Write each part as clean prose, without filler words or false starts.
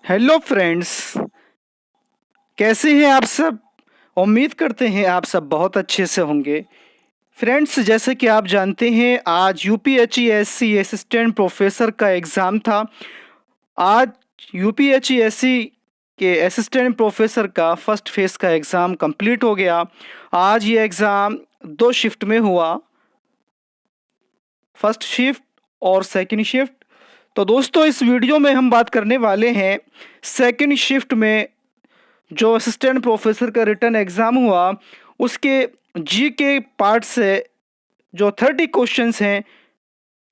Hello friends, कैसे हैं आप सब। उम्मीद करते हैं आप सब बहुत अच्छे से होंगे। फ्रेंड्स, जैसे कि आप जानते हैं आज यूपीएचईएससी असिस्टेंट प्रोफेसर का एग्ज़ाम था। आज यूपीएचईएससी के असिस्टेंट प्रोफेसर का फर्स्ट फेज़ का एग्ज़ाम कंप्लीट हो गया। आज ये एग्ज़ाम दो शिफ्ट में हुआ, फर्स्ट शिफ्ट और सेकंड शिफ्ट। तो दोस्तों, इस वीडियो में हम बात करने वाले हैं सेकंड शिफ्ट में जो असिस्टेंट प्रोफेसर का रिटन एग्ज़ाम हुआ उसके जी के पार्ट से जो 30 क्वेश्चंस हैं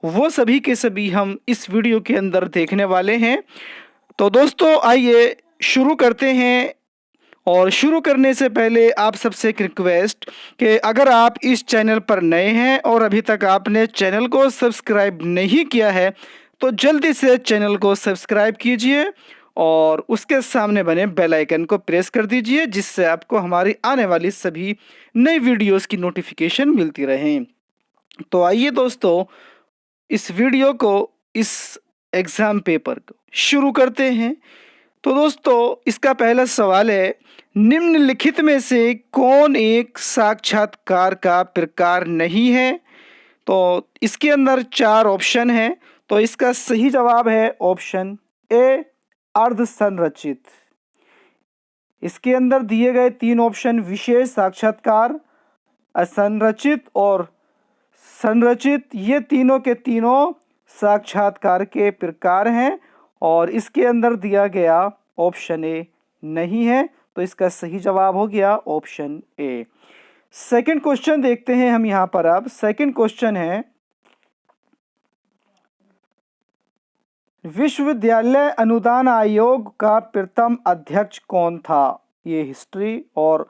वो सभी के सभी हम इस वीडियो के अंदर देखने वाले हैं। तो दोस्तों, आइए शुरू करते हैं। और शुरू करने से पहले आप सबसे एक रिक्वेस्ट कि अगर आप इस चैनल पर नए हैं और अभी तक आपने चैनल को सब्सक्राइब नहीं किया है तो जल्दी से चैनल को सब्सक्राइब कीजिए और उसके सामने बने बेल आइकन को प्रेस कर दीजिए, जिससे आपको हमारी आने वाली सभी नई वीडियोस की नोटिफिकेशन मिलती रहे। तो आइए दोस्तों, इस वीडियो को, इस एग्ज़ाम पेपर को शुरू करते हैं। तो दोस्तों, इसका पहला सवाल है, निम्नलिखित में से कौन एक साक्षात्कार का प्रकार नहीं है। तो इसके अंदर चार ऑप्शन है। तो इसका सही जवाब है ऑप्शन ए, अर्ध संरचित। इसके अंदर दिए गए तीन ऑप्शन विशेष साक्षात्कार, असंरचित और संरचित, ये तीनों के तीनों साक्षात्कार के प्रकार हैं और इसके अंदर दिया गया ऑप्शन ए नहीं है। तो इसका सही जवाब हो गया ऑप्शन ए। सेकंड क्वेश्चन देखते हैं हम यहां पर। अब सेकंड क्वेश्चन है, विश्वविद्यालय अनुदान आयोग का प्रथम अध्यक्ष कौन था। ये हिस्ट्री और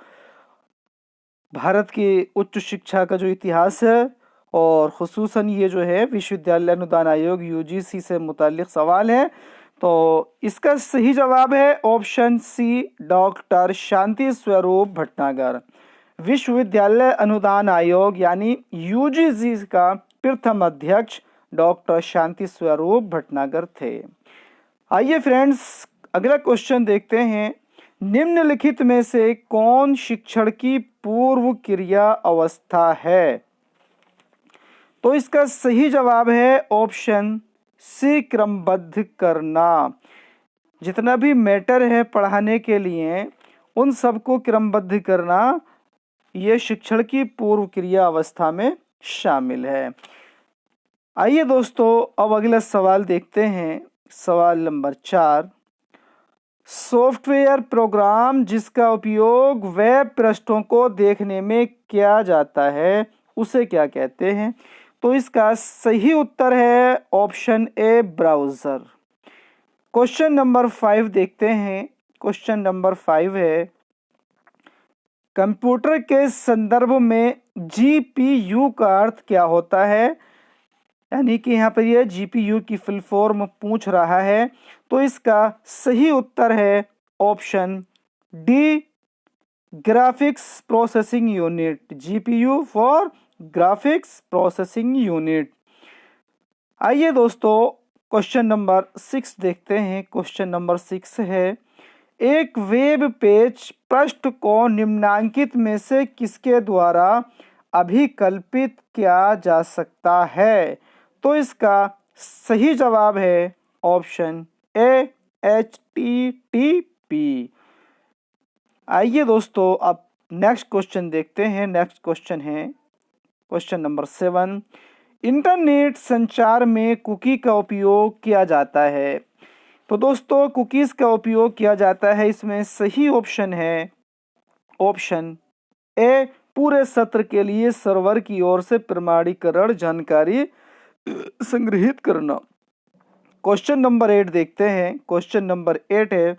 भारत की उच्च शिक्षा का जो इतिहास है और खुसूसन ये जो है विश्वविद्यालय अनुदान आयोग यूजीसी से मुतालिक सवाल है। तो इसका सही जवाब है ऑप्शन सी, डॉक्टर शांति स्वरूप भटनागर। विश्वविद्यालय अनुदान आयोग यानी यूजीसी का प्रथम अध्यक्ष डॉक्टर शांति स्वरूप भटनागर थे। आइए फ्रेंड्स, अगला क्वेश्चन देखते हैं, निम्नलिखित में से कौन शिक्षण की पूर्व क्रिया अवस्था है। तो इसका सही जवाब है ऑप्शन सी, क्रमबद्ध करना। जितना भी मैटर है पढ़ाने के लिए उन सबको क्रमबद्ध करना, यह शिक्षण की पूर्व क्रिया अवस्था में शामिल है। आइए दोस्तों, अब अगला सवाल देखते हैं। सवाल नंबर 4, सॉफ्टवेयर प्रोग्राम जिसका उपयोग वेब पृष्ठों को देखने में किया जाता है उसे क्या कहते हैं। तो इसका सही उत्तर है option A, browser. Question number 5 देखते हैं। क्वेश्चन नंबर 5 है, कंप्यूटर के संदर्भ में जीपीयू का अर्थ क्या होता है। यानी कि यहाँ पर यह जीपीयू की फुल फॉर्म पूछ रहा है। तो इसका सही उत्तर है option D, graphics processing unit. GPU for graphics processing unit. आइए दोस्तों, क्वेश्चन नंबर 6 देखते हैं। क्वेश्चन नंबर 6 है, एक वेब पेज पृष्ठ को निम्नांकित में से किसके द्वारा अभिकल्पित किया जा सकता है। तो इसका सही जवाब है ऑप्शन ए, HTTP। आइए दोस्तों, अब नेक्स्ट क्वेश्चन देखते हैं। नेक्स्ट क्वेश्चन है क्वेश्चन नंबर 7, इंटरनेट संचार में कुकी का उपयोग किया जाता है। तो दोस्तों, कुकीज़ का उपयोग किया जाता है, इसमें सही ऑप्शन है ऑप्शन ए, पूरे सत्र के लिए सर्वर की ओर से प्रमाणीकरण जानकारी संग्रहित करना। क्वेश्चन नंबर 8 देखते हैं। क्वेश्चन नंबर 8 है,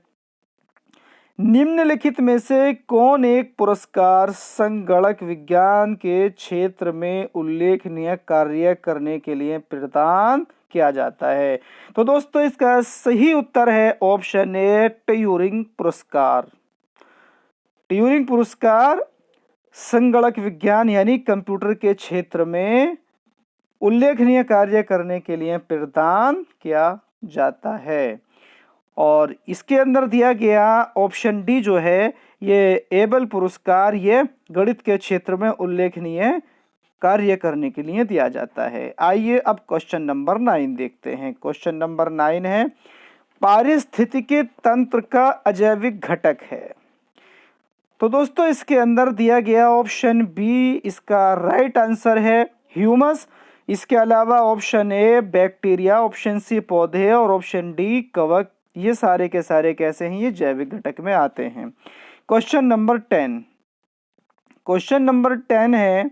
निम्नलिखित में से कौन एक पुरस्कार संगणक विज्ञान के क्षेत्र में उल्लेखनीय कार्य करने के लिए प्रदान किया जाता है। तो दोस्तों, इसका सही उत्तर है ऑप्शन ए, ट्यूरिंग पुरस्कार। ट्यूरिंग पुरस्कार संगणक विज्ञान यानी कंप्यूटर के क्षेत्र में उल्लेखनीय कार्य करने के लिए प्रदान किया जाता है। और इसके अंदर दिया गया ऑप्शन डी जो है ये एबल पुरस्कार ये गणित के क्षेत्र में उल्लेखनीय कार्य करने के लिए दिया जाता है। आइए अब क्वेश्चन नंबर 9 देखते हैं। क्वेश्चन नंबर 9 है पारिस्थितिकी तंत्र का अजैविक घटक है। तो दोस्तों इसके अंदर दिया गया ऑप्शन बी इसका राइट आंसर है ह्यूमस। इसके अलावा option A bacteria, option C पौधे और ऑप्शन डी कवक, ये सारे के सारे कैसे हैं, ये जैविक घटक में आते हैं। क्वेश्चन नंबर 10, क्वेश्चन नंबर 10 है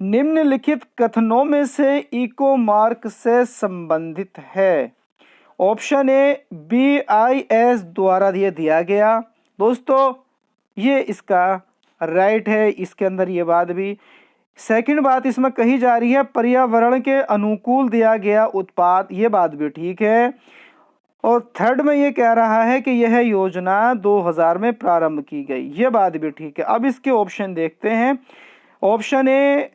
निम्नलिखित कथनों में से इको मार्क से संबंधित है। ऑप्शन ए BIS द्वारा ये दिया गया। दोस्तों ये इसका राइट है, इसके अंदर ये बात भी। सेकंड बात इसमें कही जा रही है पर्यावरण के अनुकूल दिया गया उत्पाद, ये बात भी ठीक है। और थर्ड में ये कह रहा है कि यह योजना 2000 में प्रारंभ की गई, ये बात भी ठीक है। अब इसके ऑप्शन देखते हैं। Option A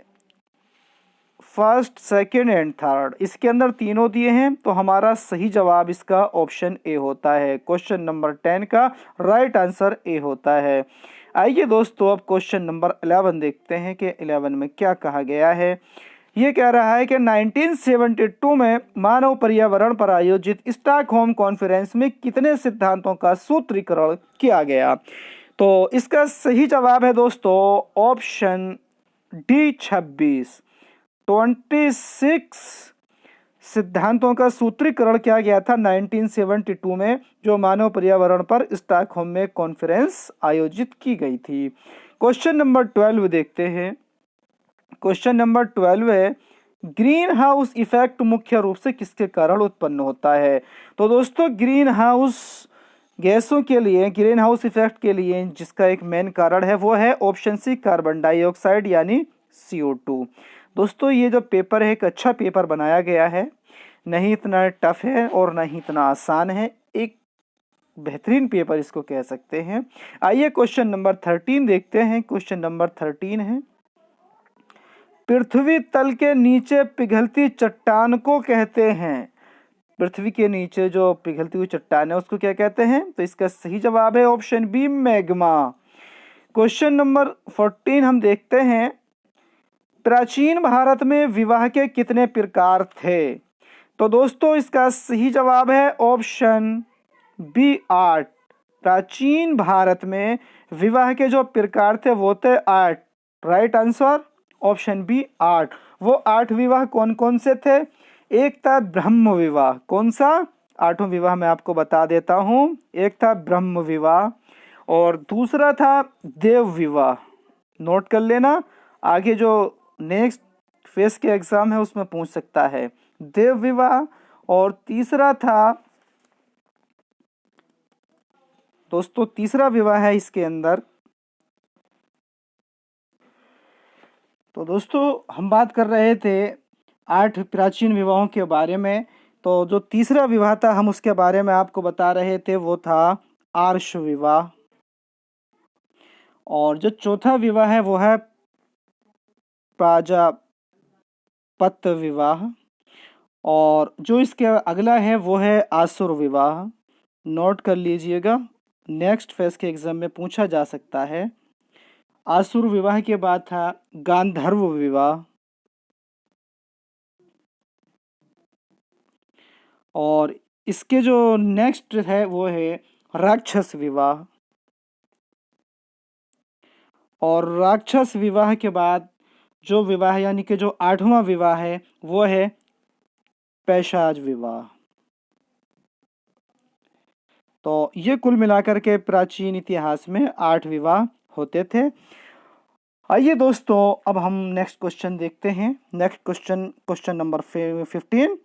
first, second and third, इसके अंदर तीनों दिए हैं, तो हमारा सही जवाब इसका ऑप्शन ए होता है। क्वेश्चन नंबर 10 का राइट आंसर ए होता है। आइए दोस्तों अब क्वेश्चन नंबर 11 देखते हैं कि 11 में क्या कहा गया है। ये कह रहा है कि 1972 में मानव पर्यावरण पर आयोजित स्टॉकहोम कॉन्फ्रेंस में कितने सिद्धांतों का सूत्रीकरण किया गया। तो इसका सही जवाब है दोस्तों ऑप्शन डी 26 सिद्धांतों का सूत्रीकरण किया गया था 1972 में, जो मानव पर्यावरण पर स्टॉकहोम में कॉन्फ्रेंस आयोजित की गई थी। क्वेश्चन नंबर 12 देखते हैं। क्वेश्चन नंबर 12 है ग्रीन हाउस इफेक्ट मुख्य रूप से किसके कारण उत्पन्न होता है। तो दोस्तों ग्रीन हाउस गैसों के लिए, ग्रीन हाउस इफेक्ट के लिए जिसका एक मेन कारण है वो है ऑप्शन सी कार्बन डाइऑक्साइड यानी CO2। दोस्तों ये जो पेपर है एक अच्छा पेपर बनाया गया है, नहीं इतना टफ है और नहीं इतना आसान है, एक बेहतरीन पेपर इसको कह सकते हैं। आइए क्वेश्चन नंबर 13 देखते हैं। क्वेश्चन नंबर 13 है पृथ्वी तल के नीचे पिघलती चट्टान को कहते हैं। पृथ्वी के नीचे जो पिघलती हुई चट्टान है उसको क्या कहते हैं। तो इसका सही जवाब है option B magma. Question number 14 हम देखते हैं प्राचीन भारत में विवाह के कितने प्रकार थे। तो दोस्तों इसका सही जवाब है ऑप्शन बी 8। प्राचीन भारत में विवाह के जो प्रकार थे वो थे 8। Right answer option B 8। वो 8 विवाह कौन कौन से थे। एक था ब्रह्म विवाह, कौन सा, 8वां विवाह मैं आपको बता देता हूं। एक था ब्रह्म विवाह और दूसरा था देव विवाह, नोट कर लेना, आगे जो नेक्स्ट फेस के एग्जाम है उसमें पूछ सकता है, देव विवाह। और तीसरा था दोस्तों, तीसरा विवाह है इसके अंदर। तो दोस्तों हम बात कर रहे थे 8 प्राचीन विवाहों के बारे में, तो जो तीसरा विवाह था हम उसके बारे में आपको बता रहे थे, वो था आर्ष विवाह। और जो चौथा विवाह है वो है प्राजापत्य विवाह। और जो इसके अगला है वो है आसुर विवाह, नोट कर लीजिएगा, नेक्स्ट फेज के एग्जाम में पूछा जा सकता है। आसुर विवाह के बाद था गांधर्व विवाह और इसके जो नेक्स्ट है वो है राक्षस विवाह। और राक्षस विवाह के बाद जो विवाह यानी कि जो 8वां विवाह है वो है पैशाच विवाह। तो ये कुल मिलाकर के प्राचीन इतिहास में 8 विवाह होते थे। आइए दोस्तों अब हम नेक्स्ट क्वेश्चन देखते हैं। Next question number 15।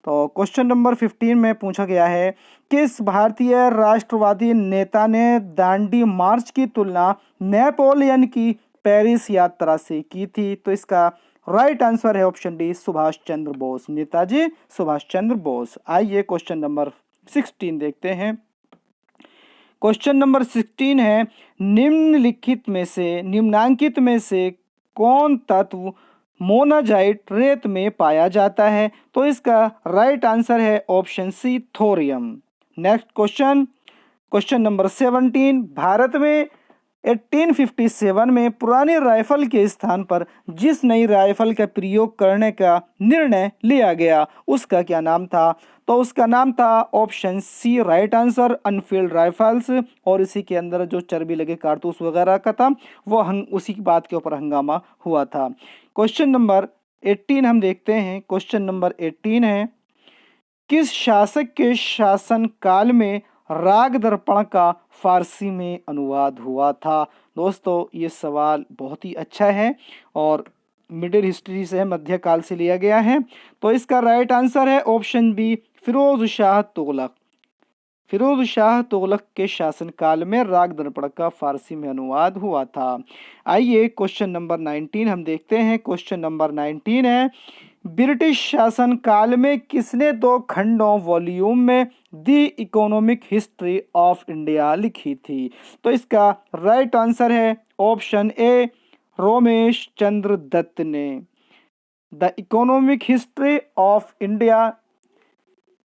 तो क्वेश्चन नंबर 15 में पूछा गया है किस भारतीय राष्ट्रवादी नेता ने दांडी मार्च की तुलना नेपोलियन की पेरिस यात्रा से की थी। तो इसका राइट आंसर है ऑप्शन डी सुभाष चंद्र बोस, नेताजी सुभाष चंद्र बोस। आइए क्वेश्चन नंबर 16 देखते हैं। क्वेश्चन नंबर 16 है निम्नांकित में से कौन तत्व मोनाजाइट रेत में पाया जाता है। तो इसका राइट आंसर है option C thorium. Next question, question number 17, Bharat में 1857 में पुरानी राइफल के स्थान पर जिस नई राइफल का प्रयोग करने का निर्णय लिया गया उसका क्या नाम था? तो उसका नाम था option C, right answer, Enfield rifles. और इसी के अंदर जो चर्बी लगे कारतूस वगैरह का था वो उसी की बात के ऊपर हंगामा हुआ था। क्वेश्चन नंबर 18 हम देखते हैं। क्वेश्चन नंबर 18 है, किस शासक के शासन काल में राग दर्पण का फारसी में अनुवाद हुआ था? दोस्तों ये सवाल बहुत ही अच्छा है और मिडिल हिस्ट्री से, मध्यकाल से लिया गया है। तो इसका राइट आंसर है ऑप्शन बी, फिरोज शाह तुगलक। फिरोज शाह तुगलक के शासनकाल में राग दर्पण का फारसी में अनुवाद हुआ था। आइए क्वेश्चन नंबर 19 हम देखते हैं। क्वेश्चन नंबर 19 है, ब्रिटिश शासन काल में किसने 2 खंडों वॉल्यूम में the economic history of India लिखी थी? तो इसका राइट आंसर है ऑप्शन ए, रोमेश चंद्र दत्त ने। The economic history of India,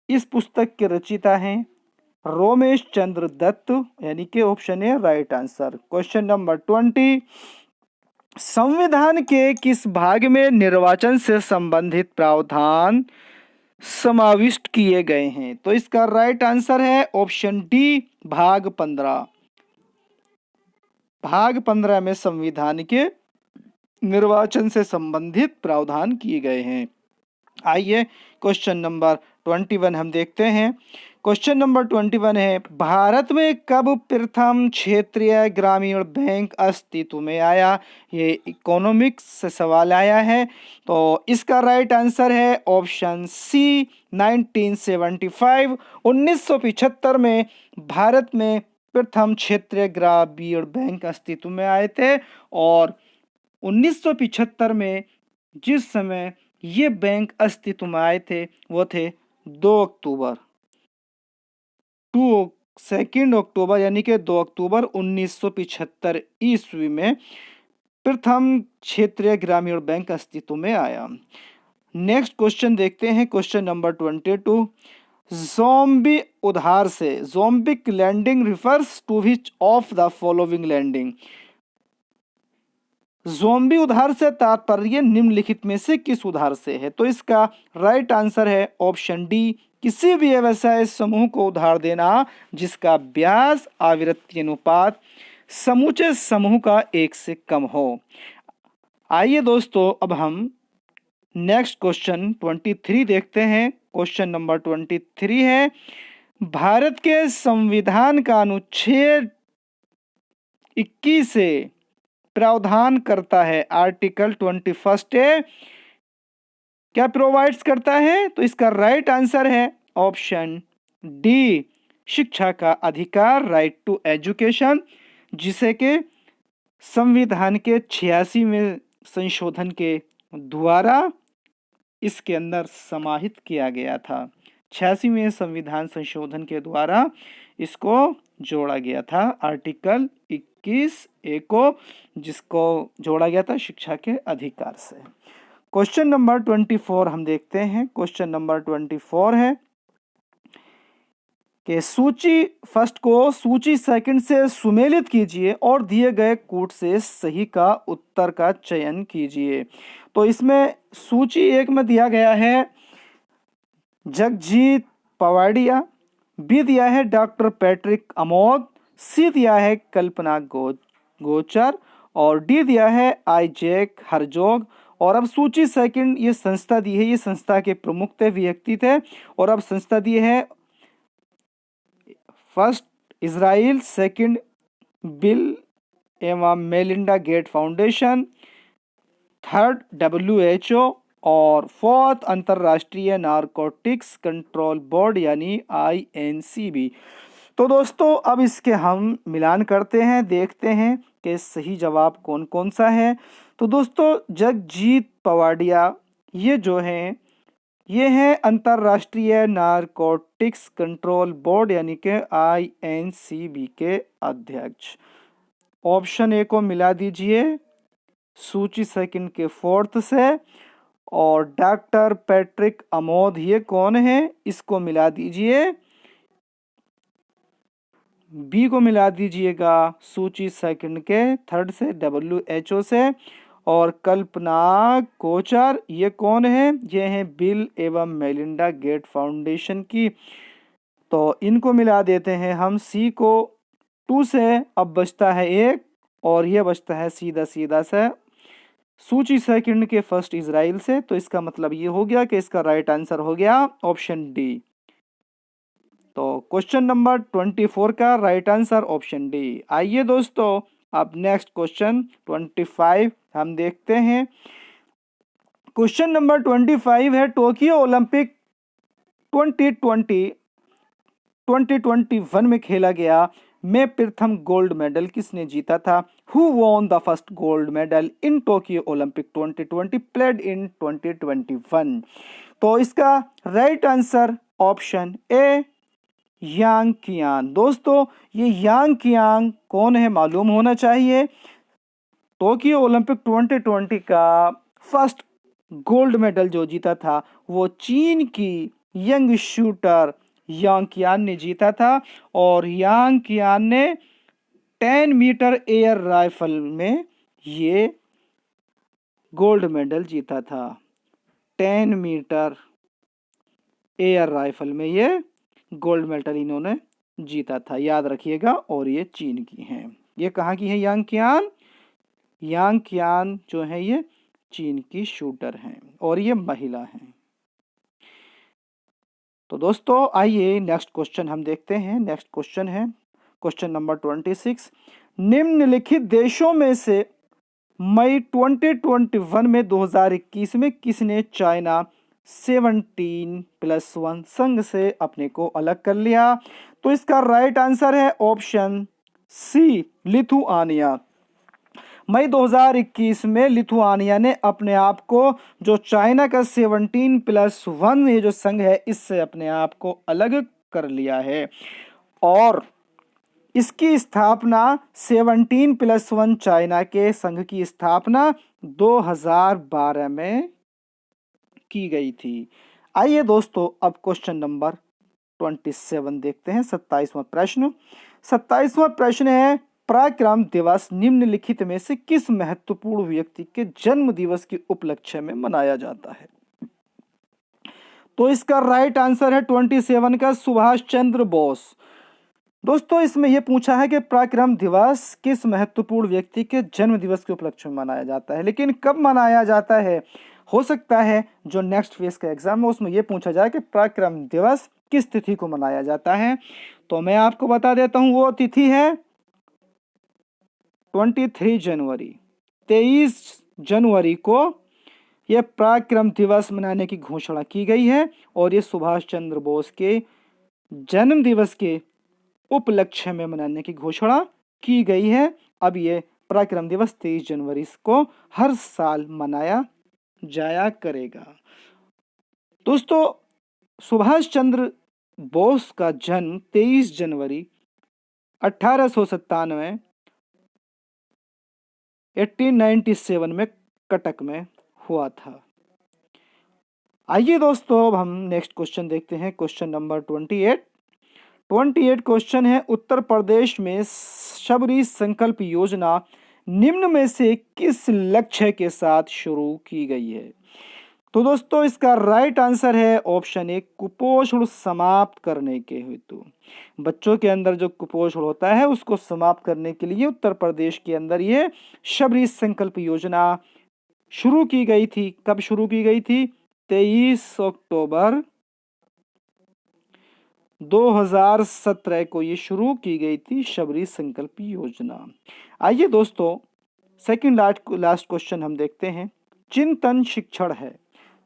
इस पुस्तक के रचयिता हैं रोमेश चंद्र दत्त, यानी कि option A right answer. Question number 20, संविधान के किस भाग में निर्वाचन से संबंधित प्रावधान समाविष्ट किए गए हैं? तो इसका राइट आंसर है ऑप्शन डी, भाग 15। भाग 15 में संविधान के निर्वाचन से संबंधित प्रावधान किए गए हैं। आइए क्वेश्चन नंबर 21 हम देखते हैं। क्वेश्चन नंबर 21 है, भारत में कब प्रथम क्षेत्रीय ग्रामीण बैंक अस्तित्व में आया? ये इकोनॉमिक्स से सवाल आया है। तो इसका राइट आंसर है ऑप्शन सी, 1975। 1975 में भारत में प्रथम क्षेत्रीय ग्रामीण बैंक अस्तित्व में आए थे और 1975 में जिस समय ये बैंक अस्तित्व में आए थे वो थे 2 अक्टूबर 2 अक्टूबर, यानी कि 2 अक्टूबर 1975 ईस्वी में प्रथम क्षेत्रीय ग्रामीण बैंक अस्तित्व में आया। नेक्स्ट क्वेश्चन देखते हैं। क्वेश्चन नंबर 22, ज़ॉम्बी उधार से ज़ॉम्बिक landing refers to which of the following landing? Zombie उधार से तात्पर्य निम्नलिखित में से किस उधार से है? तो इसका राइट आंसर है ऑप्शन डी, किसी भी व्यवसाय समूह को उधार देना जिसका ब्याज आवृत्ति अनुपात समूचे समूह का 1 से कम हो। आइए दोस्तों अब हम नेक्स्ट क्वेश्चन 23 देखते हैं। क्वेश्चन नंबर 23 है, भारत के संविधान का अनुच्छेद 21 से प्रावधान करता है, आर्टिकल 21 क्या प्रोवाइड्स करता है? तो इसका राइट आंसर है ऑप्शन डी, शिक्षा का अधिकार, राइट टू एजुकेशन, जिसे के संविधान के 86वें संशोधन के द्वारा इसके अंदर समाहित किया गया था। 86वें संविधान संशोधन के द्वारा इसको जोड़ा गया था, आर्टिकल 21A को, जिसको जोड़ा गया था शिक्षा के अधिकार से। क्वेश्चन नंबर 24 हम देखते हैं। क्वेश्चन नंबर 24 है कि सूची फर्स्ट को सूची सेकंड से सुमेलित कीजिए और दिए गए कूट से सही का उत्तर का चयन कीजिए। तो इसमें सूची 1 में दिया गया है जगजीत पवाडिया, बी दिया है डॉक्टर पैट्रिक अमोद, सी दिया है कल्पना गोचर और डी दिया है आइजैक हरजोग। और अब सूची सेकंड ये संस्था दी है, ये संस्था के प्रमुख थे, व्यक्ति थे। और अब संस्था दी है फर्स्ट इजराइल, सेकंड बिल एवं Melinda Gates foundation, third WHO और फोर्थ अंतर्राष्ट्रीय नारकोटिक्स कंट्रोल बोर्ड यानी INCB। तो दोस्तों अब इसके हम मिलान करते हैं, देखते हैं कि सही जवाब कौन कौन सा है। तो दोस्तों जगजीत पवाडिया ये जो हैं ये हैं अंतर्राष्ट्रीय नारकोटिक्स कंट्रोल बोर्ड यानी कि INCB के अध्यक्ष। ऑप्शन ए को मिला दीजिए सूची सेकंड के 4th से। और डॉक्टर पैट्रिक अमोद ये कौन है, इसको मिला दीजिए बी को मिला दीजिएगा सूची सेकंड के थर्ड से WHO से। और कल्पना कोचर ये कौन है? ये हैं बिल एवं मेलिंडा गेट फाउंडेशन की। तो इनको मिला देते हैं हम सी को 2 से। अब बचता है 1 और ये बचता है सीधा सीधा से सूची सेकंड के फर्स्ट इजराइल से। तो इसका मतलब ये हो गया कि इसका राइट आंसर हो गया ऑप्शन डी। तो क्वेश्चन नंबर 24 का राइट आंसर ऑप्शन डी। आइए दोस्तों अब नेक्स्ट क्वेश्चन 25 हम देखते हैं। क्वेश्चन नंबर 25 है टोक्यो ओलंपिक 2021 में खेला गया में प्रथम गोल्ड मेडल किसने जीता था? Who won the first gold medal in Tokyo Olympic 2020 played in 2021? तो इसका राइट आंसर ऑप्शन ए यांग कियान। दोस्तों ये यांग कियांग कौन है मालूम होना चाहिए। टोक्यो ओलंपिक 2020 का फर्स्ट गोल्ड मेडल जो जीता था वो चीन की यंग शूटर यांग कियान ने जीता था। और यांग कियान ने 10 मीटर एयर राइफल में ये गोल्ड मेडल जीता था। 10 मीटर एयर राइफल में ये गोल्ड मेडल इन्होंने जीता था, याद रखिएगा। और ये चीन की हैं। ये कहाँ की है यांग कियान? यांग कियान जो है ये चीन की शूटर हैं और ये महिला हैं। तो दोस्तों आइए नेक्स्ट क्वेश्चन हम देखते हैं। नेक्स्ट क्वेश्चन है क्वेश्चन नंबर 26। निम्नलिखित देशों में से मई 2021 में 2021 में किसने चाइना 17+1 संघ से अपने को अलग कर लिया? तो इसका राइट आंसर है ऑप्शन सी लिथुआनिया। मई 2021 में लिथुआनिया ने अपने आप को जो चाइना का 17+1 ये जो संघ है इससे अपने आप को अलग कर लिया है। और इसकी स्थापना 17+1 चाइना के संघ की स्थापना 2012 में की गई थी। आइए दोस्तों अब क्वेश्चन नंबर 27 देखते हैं। 27वां प्रश्न। 27वां प्रश्न है पराक्रम दिवस निम्नलिखित में से किस महत्वपूर्ण व्यक्ति के जन्म दिवस के उपलक्ष्य में मनाया जाता है? तो इसका राइट आंसर है 27 का सुभाष चंद्र बोस। दोस्तों इसमें यह पूछा है कि पराक्रम दिवस किस महत्वपूर्ण व्यक्ति के जन्म दिवस के उपलक्ष्य में मनाया जाता है, लेकिन कब मनाया जाता है? हो सकता है जो नेक्स्ट फेज का एग्जाम है उसमें यह पूछा जाए कि पराक्रम दिवस किस तिथि को मनाया जाता है। तो मैं आपको बता देता हूं वो तिथि है 23 जनवरी। 23 जनवरी को यह पराक्रम दिवस मनाने की घोषणा की गई है और ये सुभाष चंद्र बोस के जन्म दिवस के उपलक्ष्य में मनाने की घोषणा की गई है। अब ये पराक्रम दिवस 23 जनवरी को हर साल मनाया जाया करेगा। दोस्तों सुभाष चंद्र बोस का जन्म 23 जनवरी 1897 1897 में कटक में हुआ था। आइए दोस्तों अब हम नेक्स्ट क्वेश्चन देखते हैं। क्वेश्चन नंबर 28 क्वेश्चन है उत्तर प्रदेश में शबरी संकल्प योजना निम्न में से किस लक्ष्य के साथ शुरू की गई है? तो दोस्तों इसका राइट आंसर है ऑप्शन ए कुपोषण समाप्त करने के हेतु। बच्चों के अंदर जो कुपोषण होता है उसको समाप्त करने के लिए उत्तर प्रदेश के अंदर ये शबरी संकल्प योजना शुरू की गई थी। कब शुरू की गई थी? 23 अक्टूबर 2017 को ये शुरू की गई थी शबरी संकल्प योजना। आइए दोस्तों सेकंड लास्ट क्वेश्चन हम देखते हैं। चिंतन शिक्षण है।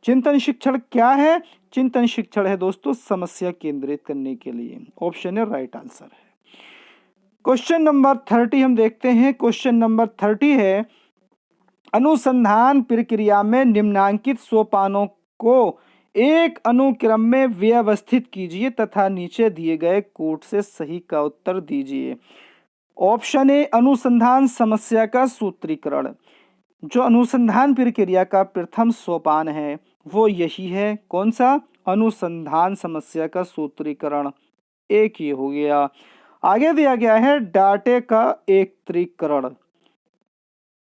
चिंतन शिक्षण क्या है? चिंतन शिक्षण है दोस्तों समस्या केंद्रित करने के लिए। ऑप्शन है राइट आंसर है। क्वेश्चन नंबर 30 हम देखते हैं। क्वेश्चन नंबर 30 है अनुसंधान प्रक्रिया में निम्नांकित सोपानों को एक अनुक्रम में व्यवस्थित कीजिए तथा नीचे दिए गए कोड से सही का उत्तर दीजिए। ऑप्शन ए अनुसंधान समस्या का सूत्रीकरण। जो अनुसंधान प्रक्रिया का प्रथम सोपान है वो यही है। कौन सा? अनुसंधान समस्या का सूत्रीकरण। एक ये हो गया। आगे दिया गया है डाटे का एकत्रीकरण,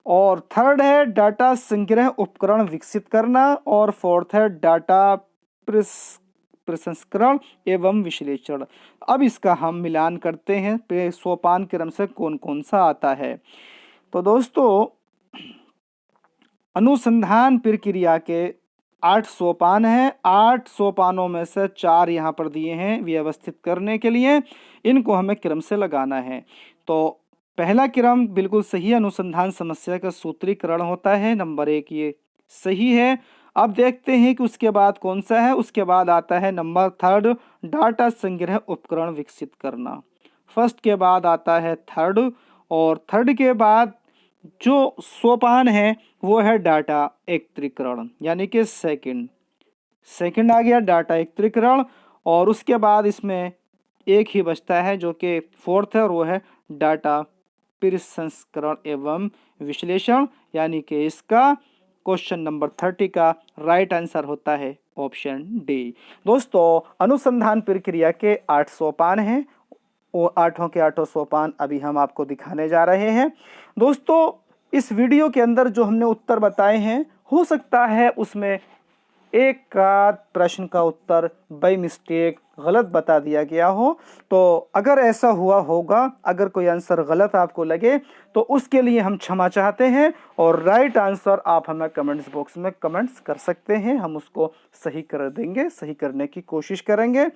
और थर्ड है डाटा संग्रह उपकरण विकसित करना, और फोर्थ है डाटा प्रसंस्करण एवं विश्लेषण। अब इसका हम मिलान करते हैं सोपान क्रम से कौन कौन सा आता है। तो दोस्तों अनुसंधान प्रक्रिया के 8 सोपान हैं। 8 सोपानों में से 4 यहाँ पर दिए हैं व्यवस्थित करने के लिए, इनको हमें क्रम से लगाना है। तो पहला क्रम बिल्कुल सही है, अनुसंधान समस्या का सूत्रीकरण होता है, नंबर 1 ये सही है। अब देखते हैं कि उसके बाद कौन सा है। उसके बाद आता है नंबर 3 डाटा संग्रह उपकरण विकसित करना। फर्स्ट के बाद आता है थर्ड, और थर्ड के बाद जो सोपान है वो है डाटा एकत्रीकरण, यानी कि सेकंड आ गया डाटा एकत्रीकरण। और उसके बाद इसमें एक ही बचता है जो कि फोर्थ है, और वो है डाटा प्रसंस्करण एवं विश्लेषण, यानी कि इसका क्वेश्चन नंबर 30 का राइट आंसर होता है ऑप्शन डी। दोस्तों अनुसंधान प्रक्रिया के 8 सोपान हैं, वो आठों के आठों सोपान अभी हम आपको दिखाने जा रहे हैं। दोस्तों इस वीडियो के अंदर जो हमने उत्तर बताए हैं, हो सकता है उसमें एक का प्रश्न का उत्तर बाय मिस्टेक गलत बता दिया गया हो। तो अगर ऐसा हुआ होगा, अगर कोई आंसर गलत आपको लगे तो उसके लिए हम क्षमा चाहते हैं, और राइट आंसर आप हमें कमेंट्स बॉक्स में कमेंट्स कर सकते हैं, हम उसको सही कर देंगे, सही करने की कोशिश करेंगे।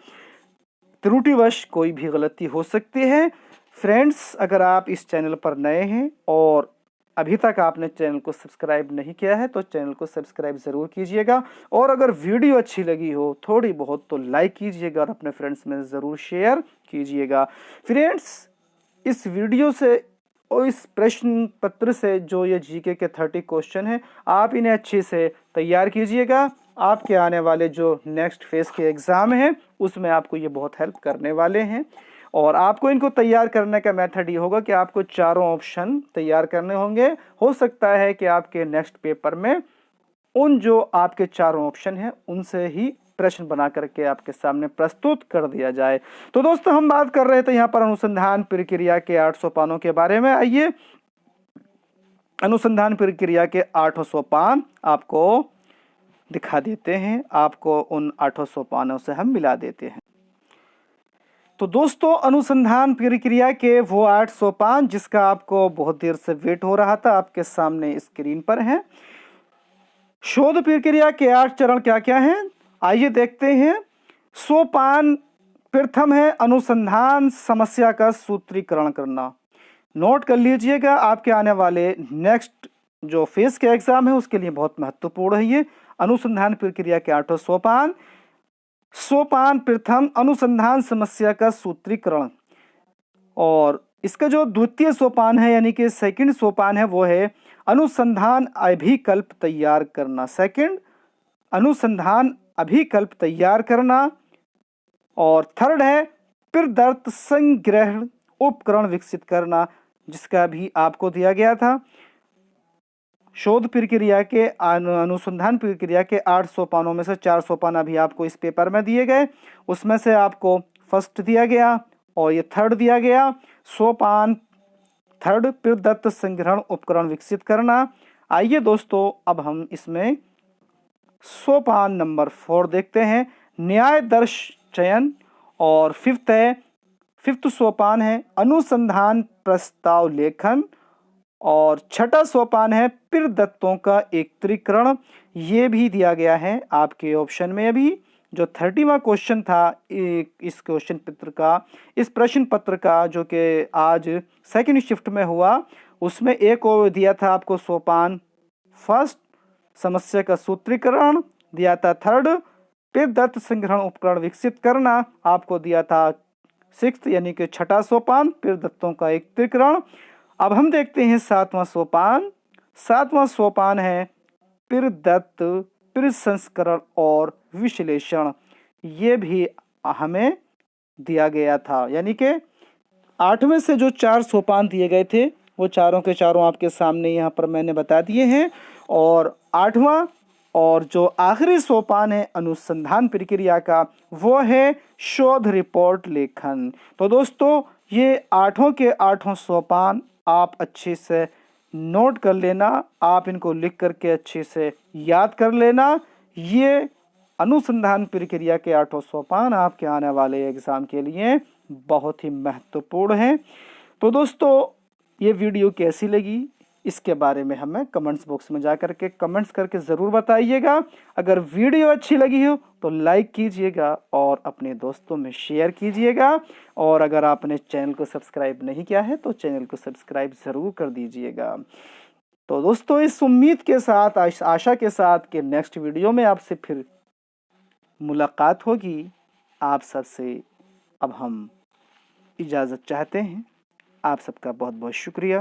त्रुटिवश कोई भी गलती हो सकती है। फ्रेंड्स अगर आप इस चैनल पर नए हैं और अभी तक आपने चैनल को सब्सक्राइब नहीं किया है तो चैनल को सब्सक्राइब ज़रूर कीजिएगा, और अगर वीडियो अच्छी लगी हो थोड़ी बहुत तो लाइक कीजिएगा और अपने फ्रेंड्स में ज़रूर शेयर कीजिएगा। फ्रेंड्स इस वीडियो से और इस प्रश्न पत्र से जो ये जीके के 30 क्वेश्चन हैं, आप इन्हें अच्छे से तैयार कीजिएगा। आपके आने वाले जो नेक्स्ट फेज के एग्ज़ाम हैं उसमें आपको ये बहुत हेल्प करने वाले हैं। और आपको इनको तैयार करने का मेथड ये होगा कि आपको चारों ऑप्शन तैयार करने होंगे। हो सकता है कि आपके नेक्स्ट पेपर में उन जो आपके चारों ऑप्शन हैं उनसे ही प्रश्न बना करके आपके सामने प्रस्तुत कर दिया जाए। तो दोस्तों हम बात कर रहे थे यहाँ पर अनुसंधान प्रक्रिया के 8 सोपानों के बारे में। आइए अनुसंधान प्रक्रिया के 8 सोपान आपको दिखा देते हैं, आपको उन 8 सोपानों से हम मिला देते हैं। तो दोस्तों अनुसंधान प्रक्रिया के वो 8 सोपान जिसका आपको बहुत देर से वेट हो रहा था, आपके सामने स्क्रीन पर है। शोध प्रक्रिया के 8 चरण क्या क्या हैं, आइए देखते हैं। सोपान प्रथम है अनुसंधान समस्या का सूत्रीकरण करना। नोट कर लीजिएगा, आपके आने वाले नेक्स्ट जो फेज के एग्जाम है उसके लिए बहुत महत्वपूर्ण है ये अनुसंधान प्रक्रिया के 8 सोपान। सोपान प्रथम अनुसंधान समस्या का सूत्रीकरण, और इसका जो द्वितीय सोपान है यानी कि सेकंड सोपान है वो है अनुसंधान अभिकल्प तैयार करना। सेकंड अनुसंधान अभिकल्प तैयार करना। और थर्ड है प्रदत्त संग्रह उपकरण विकसित करना, जिसका भी आपको दिया गया था। शोध प्रक्रिया के अनुसंधान प्रक्रिया के 8 सोपानों में से 4 सोपान अभी आपको इस पेपर में दिए गए, उसमें से आपको फर्स्ट दिया गया और ये थर्ड दिया गया। सोपान थर्ड प्रदत्त संग्रहण उपकरण विकसित करना। आइए दोस्तों अब हम इसमें सोपान नंबर 4 देखते हैं, न्याय दर्श चयन। और फिफ्थ सोपान है अनुसंधान प्रस्ताव लेखन। और छठा सोपान है प्रदत्तों का एकत्रीकरण। ये भी दिया गया है आपके ऑप्शन में। अभी जो 30वां क्वेश्चन था इस क्वेश्चन पत्र का, इस प्रश्न पत्र का जो कि आज सेकंड शिफ्ट में हुआ, उसमें एक और दिया था आपको सोपान फर्स्ट समस्या का सूत्रीकरण दिया था, थर्ड प्रदत्त संग्रहण उपकरण विकसित करना आपको दिया था, सिक्स्थ यानी कि छठा सोपान प्रदत्तों का एकत्रीकरण। अब हम देखते हैं 7वां सोपान। 7वां सोपान है प्रदत्त प्रसंस्करण और विश्लेषण। ये भी हमें दिया गया था, यानी कि 8वें से जो 4 सोपान दिए गए थे वो चारों के चारों आपके सामने यहाँ पर मैंने बता दिए हैं। और 8वां और जो आखिरी सोपान है अनुसंधान प्रक्रिया का वो है शोध रिपोर्ट लेखन। तो दोस्तों ये आठों के आठों सोपान आप अच्छे से नोट कर लेना, आप इनको लिख करके अच्छे से याद कर लेना। ये अनुसंधान प्रक्रिया के आठों सोपान आपके आने वाले एग्ज़ाम के लिए बहुत ही महत्वपूर्ण हैं। तो दोस्तों, ये वीडियो कैसी लगी इसके बारे में हमें कमेंट्स बॉक्स में जा कर के कमेंट्स करके ज़रूर बताइएगा। अगर वीडियो अच्छी लगी हो तो लाइक कीजिएगा और अपने दोस्तों में शेयर कीजिएगा। और अगर आपने चैनल को सब्सक्राइब नहीं किया है तो चैनल को सब्सक्राइब ज़रूर कर दीजिएगा। तो दोस्तों, इस उम्मीद के साथ, आशा के साथ कि नेक्स्ट वीडियो में आपसे फिर मुलाकात होगी, आप सबसे अब हम इजाज़त चाहते हैं। आप सबका बहुत बहुत शुक्रिया।